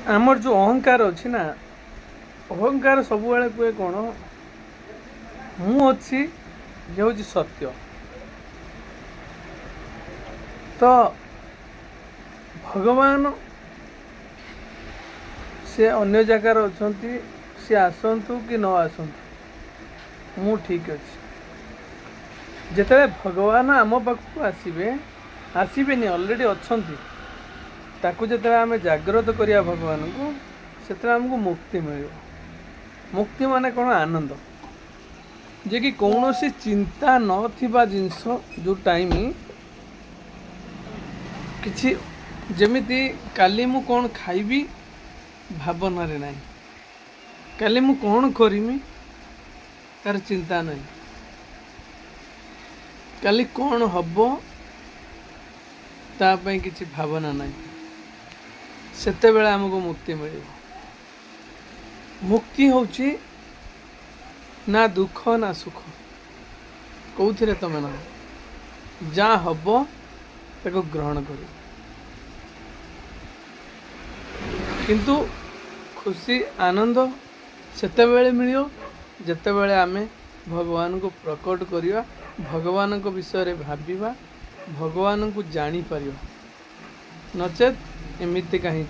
आमर जो अहंकार अच्छी ना अहंकार सब कहे कौन मु अच्छी ये हूँ सत्य। तो भगवान से अन्य जगार अच्छा सी आसतु कि न आसतु मु ठीक अच्छे जिते भगवान आम पाखक आसबे अलरेडी अच्छा ताकू जो आम जागृत करिया भगवान को से आमको मुक्ति मिल मुक्ति माने कौन आनंद जे कि कौन सी चिंता नथिबा जिनस जो टाइम किछि जमिति काली मु कौन खाइबी भावना रे नहीं काली मु कौन करमी तार चिंता नहीं काली कौन हब तापाई किछि भावना नहीं सेते बेला हमको मुक्ति मिल मुक्ति होची ना दुख ना सुख कौथिरे तमे ना जा हब ताको ग्रहण कर किंतु खुशी आनंद सेते बेले मिलियो जेते बेले आमे भगवान को प्रकट करिया भगवान को विषय रे भाबिबा भगवान को जानी परियो नचेत एमिति कहीं